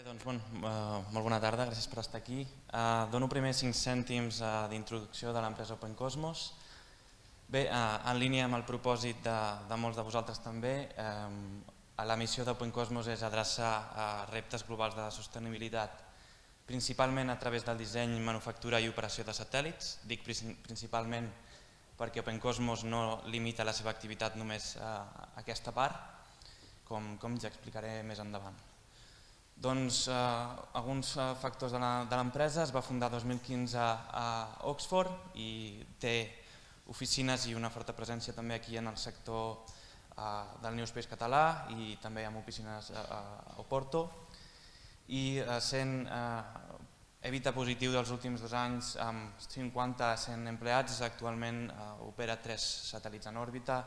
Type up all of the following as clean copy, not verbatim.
Molt bona tarda, gràcies per estar aquí. Dono primer 5 cèntims d'introducció de l'empresa Open Cosmos. Bé, en línia amb el propòsit de molts de vosaltres també, la missió d'Open Cosmos és adreçar reptes globals de sostenibilitat, principalment a través del disseny, manufactura i operació de satèl·lits. Dic principalment perquè Open Cosmos no limita la seva activitat només a aquesta part, com ja explicaré més endavant. Doncs alguns factors de l'empresa. Es va fundar el 2015 a Oxford i té oficines i una forta presència també aquí en el sector del New Space català i també amb oficines a Oporto. I sent EBITDA positiu dels últims 2 anys amb 50 a 100 empleats, actualment opera 3 satèl·lits en òrbita,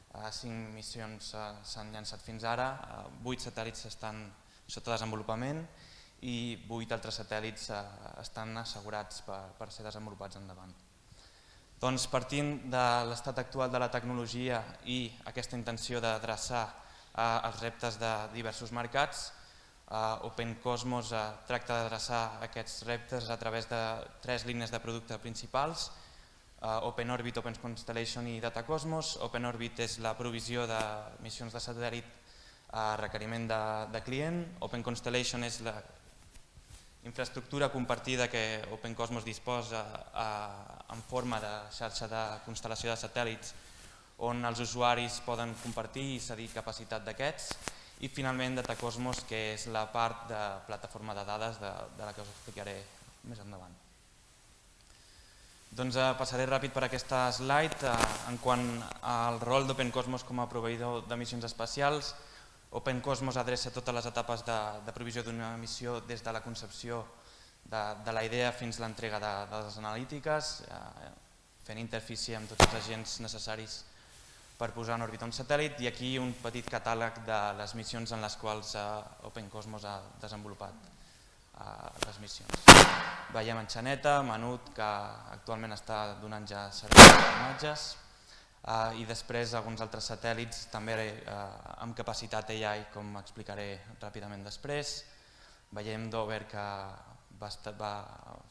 5 missions s'han llançat fins ara, 8 satèl·lits estan sota desenvolupament i 8 altres satèl·lits estan assegurats per ser desenvolupats endavant. Doncs partint de l'estat actual de la tecnologia i aquesta intenció d'adreçar els reptes de diversos mercats, Open Cosmos tracta d'adreçar aquests reptes a través de 3 línies de producte principals: Open Orbit, Open Constellation i Data Cosmos. Open Orbit és la provisió de missions de satèl·lit a requeriment de client. Open Constellation és la infraestructura compartida que Open Cosmos disposa en forma de xarxa de constel·lació de satèl·lits on els usuaris poden compartir i cedir capacitat d'aquests. I finalment Data Cosmos, que és la part de plataforma de dades de la que us explicaré més endavant. Doncs passaré ràpid per aquesta slide. En quant al rol d'Open Cosmos com a proveïdor de missions espacials, Open Cosmos adreça totes les etapes de provisió d'una missió des de la concepció de la idea fins a l'entrega de dades analítiques, fent interfície amb tots els agents necessaris per posar en òrbita un satèl·lit, i aquí un petit catàleg de les missions en les quals Open Cosmos ha desenvolupat les missions. Veiem Enxaneta, Manut, que actualment està donant ja servei d'imatges, i després alguns altres satèl·lits també amb capacitat AI, com explicaré ràpidament després. Veiem Dover, que va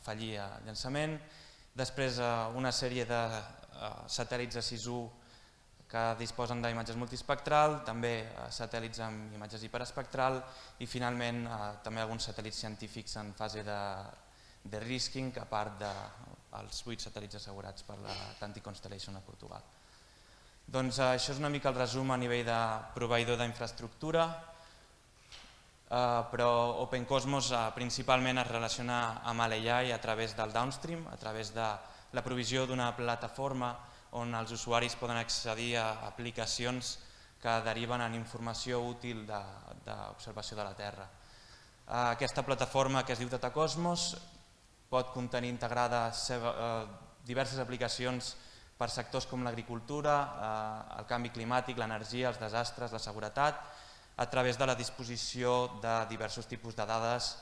fallir al llançament. Després una sèrie de satèl·lits de 6U que disposen d'imatges multiespectral, també satèl·lits amb imatges hiperespectral i finalment també alguns satèl·lits científics en fase de risking, a part dels 8 satèl·lits assegurats per l'Atlantic Constellation a Portugal. Doncs això és una mica el resum a nivell de proveïdor d'infraestructura, però Open Cosmos principalment es relaciona amb l'AI a través del downstream, a través de la provisió d'una plataforma on els usuaris poden accedir a aplicacions que deriven en informació útil d'observació de la Terra. Aquesta plataforma, que es diu Data Cosmos, pot contenir integrades diverses aplicacions per sectors com l'agricultura, el canvi climàtic, l'energia, els desastres, la seguretat, a través de la disposició de diversos tipus de dades,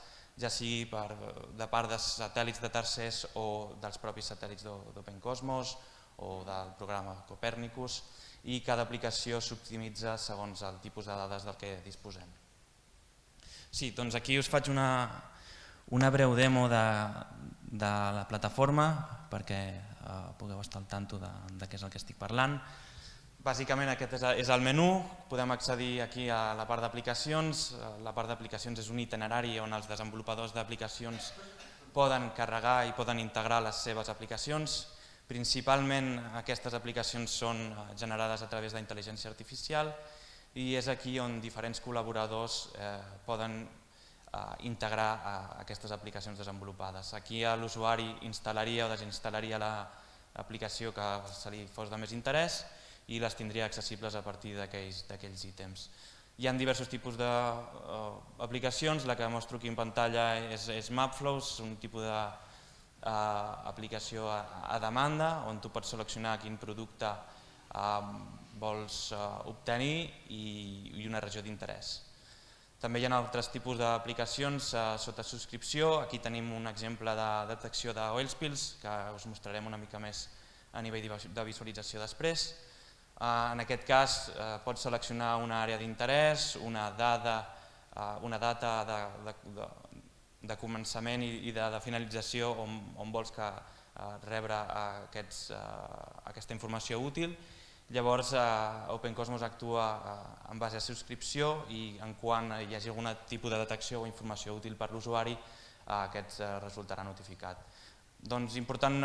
ja sigui de part de satèl·lits de tercers o dels propis satèl·lits d'Open Cosmos o del programa Copernicus, i cada aplicació s'optimitza segons el tipus de dades del que disposem. Sí, doncs aquí us faig una breu demo de la plataforma perquè pugueu estar al tanto de què és el que estic parlant. Bàsicament aquest és el menú, podem accedir aquí a la part d'aplicacions. La part d'aplicacions és un itinerari on els desenvolupadors d'aplicacions poden carregar i poden integrar les seves aplicacions. Principalment aquestes aplicacions són generades a través d'intel·ligència artificial i és aquí on diferents col·laboradors poden integrar aquestes aplicacions desenvolupades. Aquí l'usuari instal·laria o desinstal·laria l'aplicació que se li fos de més interès i les tindria accessibles a partir d'aquells ítems. Hi ha diversos tipus d'aplicacions. La que mostro aquí en pantalla és Mapflows, un tipus d'aplicació a demanda on tu pots seleccionar quin producte vols obtenir i una regió d'interès. També hi ha altres tipus d'aplicacions sota subscripció. Aquí tenim un exemple de detecció d'oil spills que us mostrarem una mica més a nivell de visualització després. En aquest cas pots seleccionar una àrea d'interès, una dada una data de començament i de finalització on vols rebre aquesta informació útil. Llavors OpenCosmos actua en base a subscripció i en quan hi hagi algun tipus de detecció o informació útil per l'usuari, aquest resultarà notificat. Doncs important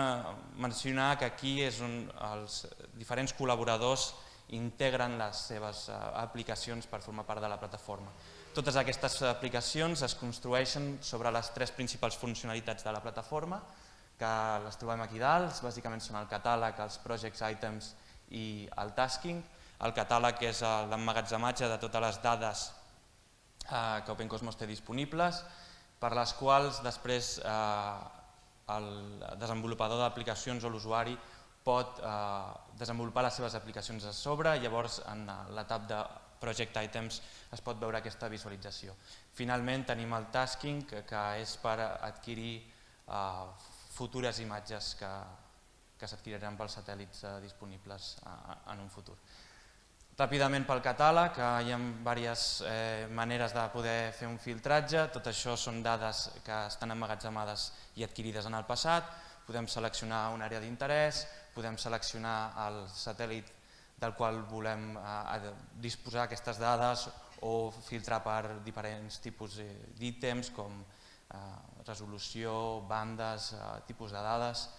mencionar que aquí és on els diferents col·laboradors integren les seves aplicacions per formar part de la plataforma. Totes aquestes aplicacions es construeixen sobre les tres principals funcionalitats de la plataforma, que les trobem aquí dalt, bàsicament són el catàleg, els projects items i el tasking. El catàleg és l'emmagatzematge de totes les dades que OpenCosmos té disponibles, per les quals després el desenvolupador d'aplicacions o l'usuari pot desenvolupar les seves aplicacions a sobre, llavors en l'etap de Project Items es pot veure aquesta visualització. Finalment tenim el tasking, que és per adquirir futures imatges que s'adquiriran pels satèl·lits disponibles en un futur. Ràpidament pel catàleg, hi ha diverses maneres de poder fer un filtratge. Tot això són dades que estan emmagatzemades i adquirides en el passat. Podem seleccionar una àrea d'interès, podem seleccionar el satèl·lit del qual volem disposar aquestes dades o filtrar per diferents tipus d'ítems com resolució, bandes, tipus de dades.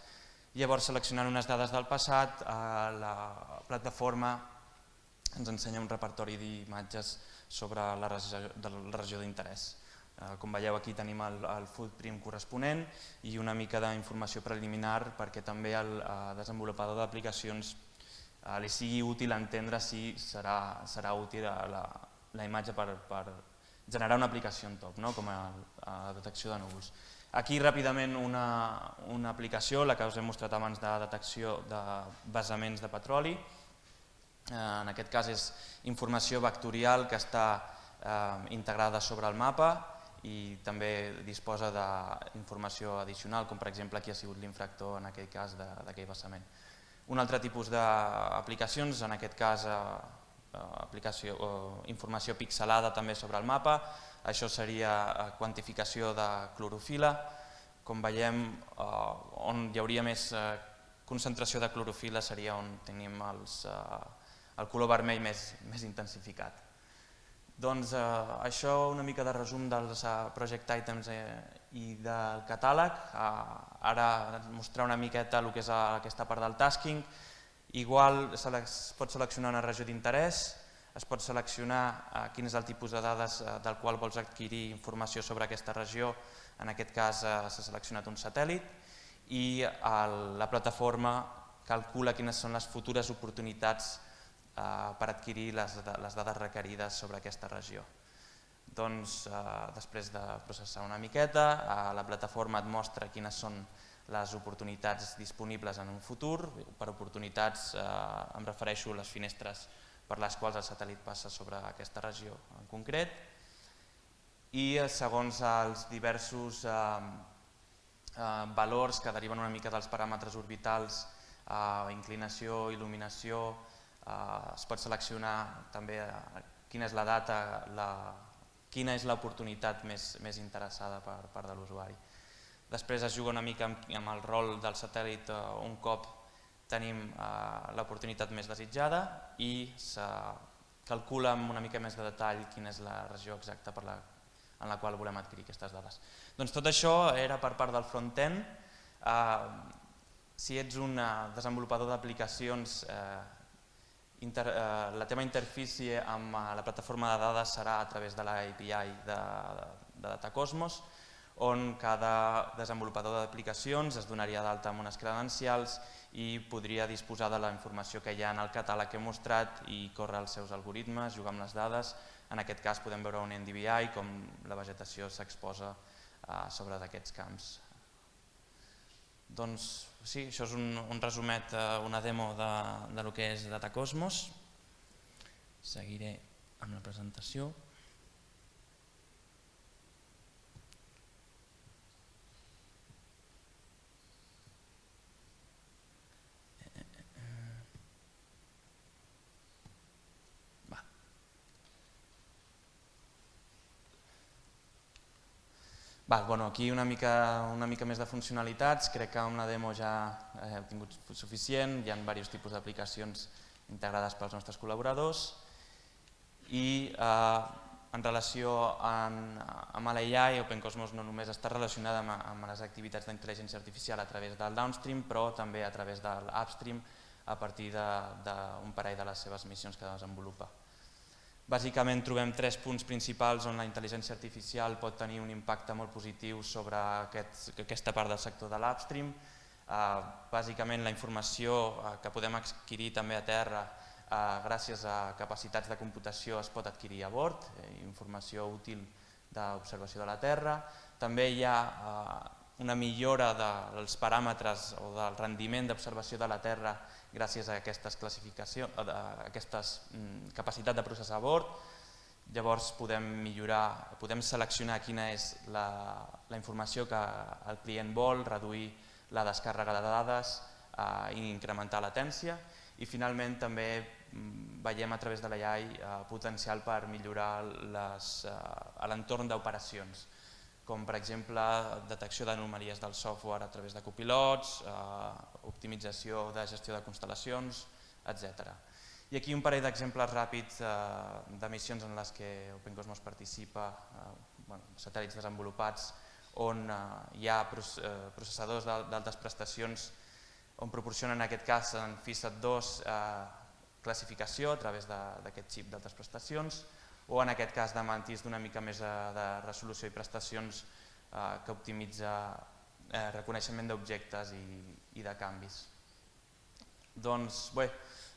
Llavors, seleccionant unes dades del passat, la plataforma ens ensenya un repertori d'imatges sobre la regió d'interès. Com veieu, aquí tenim el footprint corresponent i una mica d'informació preliminar perquè també al desenvolupador d'aplicacions li sigui útil entendre si serà útil la imatge per generar una aplicació en top, com a detecció de núvols. Aquí ràpidament una aplicació, la que us he mostrat abans de detecció de vessaments de petroli. En aquest cas és informació vectorial que està integrada sobre el mapa i també disposa d'informació addicional, com per exemple aquí ha sigut l'infractor en aquell cas d'aquell vessament. Un altre tipus d'aplicacions, en aquest cas informació pixelada també sobre el mapa, això seria quantificació de clorofil·la. Com veiem, on hi hauria més concentració de clorofil·la seria on tenim el color vermell més intensificat. Doncs això una mica de resum dels project items i del catàleg. Ara mostrar una miqueta el que és aquesta part del tasking. Igual es pot seleccionar una regió d'interès, es pot seleccionar quin és el tipus de dades del qual vols adquirir informació sobre aquesta regió. En aquest cas s'ha seleccionat un satèl·lit i la plataforma calcula quines són les futures oportunitats per adquirir les dades requerides sobre aquesta regió. Doncs després de processar una miqueta, la plataforma et mostra quines són les oportunitats disponibles en un futur. Per oportunitats em refereixo a les finestres per les quals el satèl·lit passa sobre aquesta regió en concret. I segons els diversos valors que deriven una mica dels paràmetres orbitals, inclinació, il·luminació, es pot seleccionar també quina és la data, quina és l'oportunitat més interessada per part de l'usuari. Després es juga una mica amb el rol del satèl·lit un cop tenim l'oportunitat més desitjada i se calcula amb una mica més de detall quina és la regió exacta en la qual volem adquirir aquestes dades. Doncs tot això era per part del front-end. Si ets un desenvolupador d'aplicacions, la teva interfície amb la plataforma de dades serà a través de l'API de Datacosmos, on cada desenvolupador d'aplicacions es donaria d'alta amb unes credencials i podria disposar de la informació que hi ha en el catàleg que he mostrat i córrer els seus algoritmes, jugar amb les dades. En aquest cas podem veure un NDVI, com la vegetació s'exposa sobre d'aquests camps. Doncs sí, això és un resumet, una demo de lo que és Datacosmos. Seguiré amb la presentació. Aquí una mica més de funcionalitats, crec que amb la demo ja he obtingut suficient, hi ha diversos tipus d'aplicacions integrades pels nostres col·laboradors i en relació amb l'AI, OpenCosmos no només està relacionada amb les activitats d'intel·ligència artificial a través del downstream, però també a través de l'upstream a partir d'un parell de les seves missions que desenvolupa. Bàsicament trobem 3 punts principals on la intel·ligència artificial pot tenir un impacte molt positiu sobre aquesta part del sector de l'upstream. Bàsicament la informació que podem adquirir també a terra gràcies a capacitats de computació es pot adquirir a bord, informació útil d'observació de la Terra. També hi ha una millora dels paràmetres o del rendiment d'observació de la Terra gràcies a aquesta capacitat de processar a bord. Llavors podem seleccionar quina és la informació que el client vol, reduir la descàrrega de dades i incrementar latència. I finalment també veiem a través de l'AI potencial per millorar l'entorn d'operacions, com per exemple detecció d'anomalies del software a través de copilots, optimització de gestió de constel·lacions, etc. I aquí un parell d'exemples ràpids de missions en les que OpenCosmos participa, satèl·lits desenvolupats on hi ha processadors d'altes prestacions on proporcionen en aquest cas en FISAT2 classificació a través d'aquest xip d'altes prestacions, o en aquest cas de mantis d'una mica més de resolució i prestacions que optimitza reconeixement d'objectes i de canvis. Doncs bé,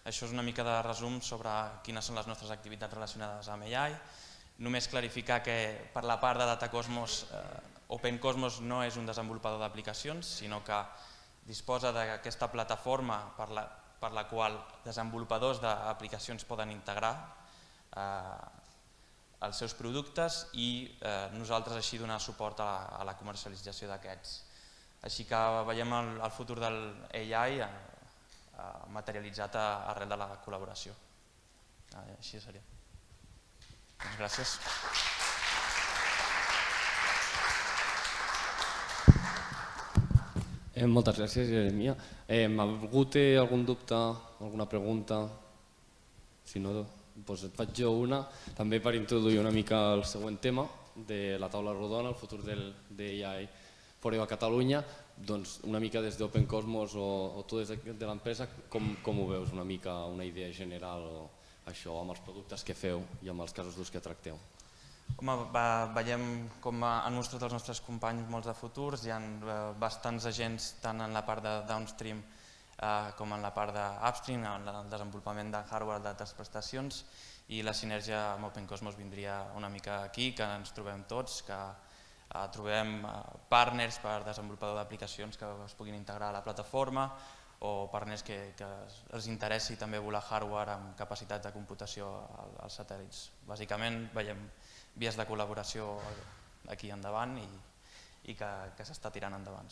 això és una mica de resum sobre quines són les nostres activitats relacionades amb AI. Només clarificar que per la part de Datacosmos, OpenCosmos no és un desenvolupador d'aplicacions, sinó que disposa d'aquesta plataforma per la qual desenvolupadors d'aplicacions poden integrar els seus productes i nosaltres així donar suport a la comercialització d'aquests. Així que veiem el futur del AI materialitzat arrel de la col·laboració. Així seria. Doncs gràcies. Moltes gràcies, Jeremia. Algú té algun dubte, alguna pregunta? Si no, doncs et faig jo una, també per introduir una mica el següent tema de la taula rodona, el futur d'AI for a Catalunya. Doncs una mica des d'OpenCosmos o tu des de l'empresa, com ho veus? Una mica una idea general o això amb els productes que feu i amb els casos d'ús que tracteu? Veiem com han mostrat els nostres companys molts de futurs, hi ha bastants agents tant en la part de downstream com en la part d'upstream, en el desenvolupament de hardware d'altres prestacions, i la sinergia amb OpenCosmos vindria una mica aquí, que ens trobem tots, que trobem partners per desenvolupador d'aplicacions que es puguin integrar a la plataforma o partners que els interessi també volar hardware amb capacitat de computació als satèl·lits. Bàsicament veiem vies de col·laboració aquí endavant i que s'està tirant endavant.